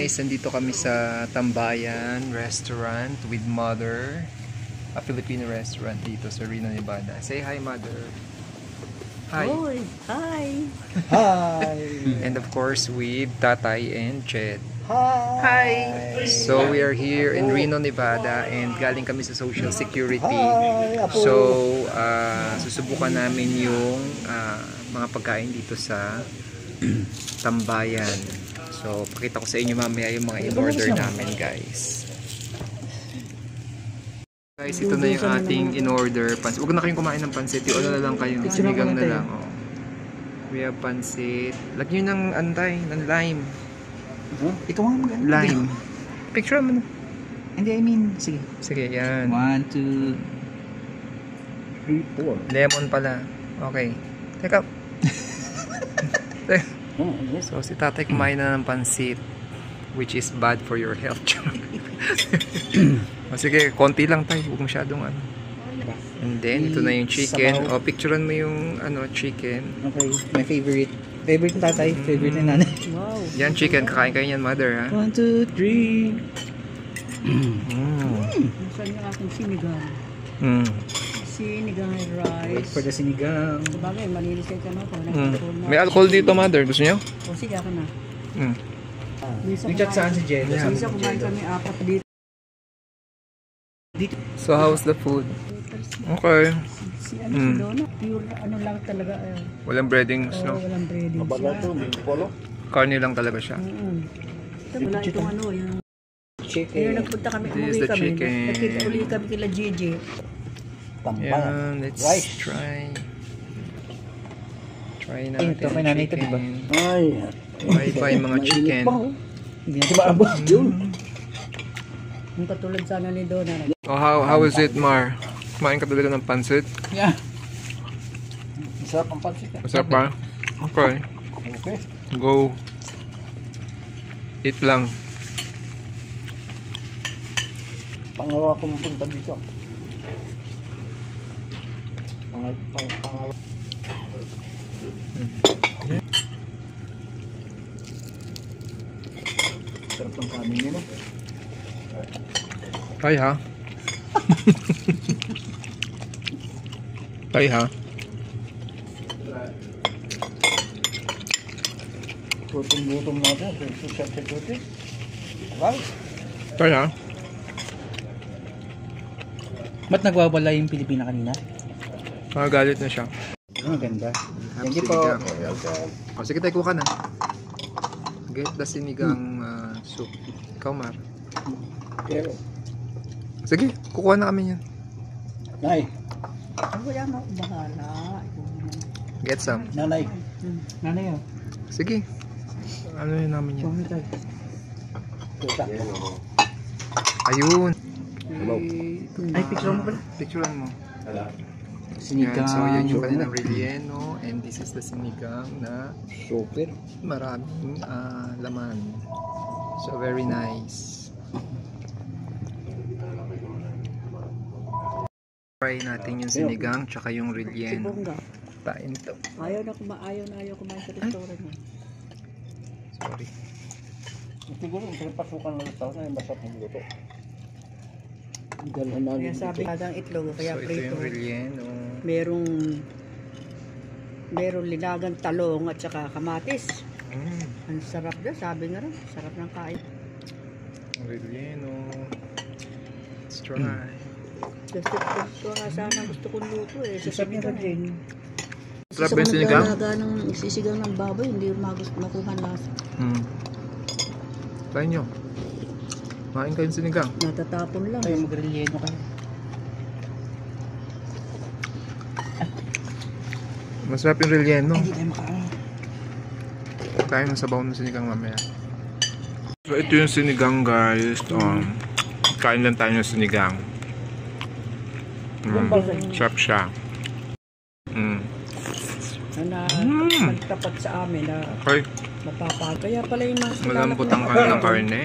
guys, nandito kami sa Tambayan Restaurant with Mother, a Filipino restaurant dito sa Reno, Nevada. Say hi, Mother. Hi. Oy, hi. Hi. And of course with Tatay and Ched. Hi. So we are here in Reno, Nevada, and galing kami sa Social Security. Hi, Apo. So susubukan namin yung mga pagkain dito sa Tambayan. So pakita ko sa inyo mamaya yung mga in-order namin, guys. Guys, ito na yung ating in-order pansit. Huwag na kayong kumain ng pansit. Yung ano na lang kayo, sinigang na lang. Oh. We have pansit. Lagyan nyo ng antay, ng lime. Ikaw nga maganda. Lime. Picture mo na. Hindi, I mean, sige. Sige, yan. 1, 2, 3, 4. Lemon pala. Okay. Teka. So, si tatay kumain na ng pansit, which is bad for your health. O, sige, konti lang tayo. Huwag masyadong ano. And then, ito na yung chicken. O, picturean mo yung chicken. Okay, my favorite. Favorite ng tatay, favorite ng nanay. Wow. Yan, chicken. Kakain kayo yan, Mother, ha? 1, 2, 3. Saan yung aking sinigang? Sinigang Wait rice. for the sinigang. Sabagay, malinis kayo ka na po. May alcohol dito, Mother. Gusto nyo? O sige, ako na. Nag-chat saan si Jed? Yeah. Isa kumain kami apat dito. So, how's the food? Okay. Si Donna, pure ano lang talaga. Walang breadings, no? Walang breading siya. Karne lang talaga siya. Wala itong ano, yung... Chicken. Kaya nagpunta kami, This is the chicken. Nakita uli kami kila Gigi. Yeah, let's try. Try natin. Ito, may nanay ito, diba? Ay. Bye-bye mga chicken. Hindi natin maabot yun. Yung katulad sana ni Donna. Oh, how is it, Mar? Kumain ka talaga ng pansit? Yeah. Masarap ang pansit. Masarap ba? Okay. Okay. Go. Eat lang. Pangalawa ko punta dito. Pangalawa. Sarap ng kanin nila. Tay ha? Tay ha? Gutom natin. Social security. Wow. Tay ha? Ba't nagwawala yung Pilipina kanina? Magalit na siya. Ang ganda. Thank you po. O, sige tayo, kuha ka na. Get the sinigang soup. Ikaw, Mar. Sige, kukuha na kami yan. Nay. Ako yan ako bahala. Get some. Nanay. Nanay oh. Sige. Ano yun namin yan? Tuta. Ayun. Ay, picture mo pala. Picturean mo. Sinigang. Yan, so yan yung kanilang relleno. And this is the sinigang na Super. maraming laman. So very nice. Try natin yung sinigang tsaka yung relleno. Bongga. Tain to. Ayaw kumain sa restaurant mo. Sorry. Siguro, kung pasukan ng restaurant ay masarap ng luto. Kaya sabi kagang itlog, kaya So ito prito. yung relleno. Merong linagang talong at saka kamatis. Mm. Ang sarap na, sabi nga rin. Sarap ng kain. Relleno. Let's try. Gusto nga sana gusto kong luto eh. Sa sinigang eh. Sarap ba yung sinigang? Sisigang ng baboy, hindi makuha lasa. Try nyo. Kain kayo yung sinigang. Natatapon lang. Ay, mag-relleno kayo. Masarap yung relleno. Hindi tayo makaano. Kain ng sabaw ng sinigang mamaya. So ito yung sinigang, guys. Kain lang tayo ng sinigang. Sarap siya. Na magtapat sa amin na Okay. mapapag. Kaya pala yung mga Malambot ang kanilang karne.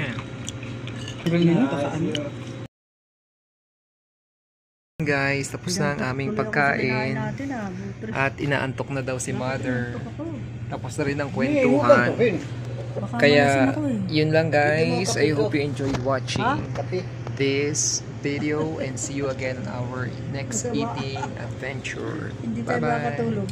Guys, tapos na ang aming pagkain. At inaantok na daw si Mother. Tapos na rin ang kwentuhan. Baka Kaya, malasin ako eh. yun lang guys. I hope you enjoyed watching Ha? Kape. this video and see you again on our next eating adventure. Hindi tayo Bye-bye. makatulog.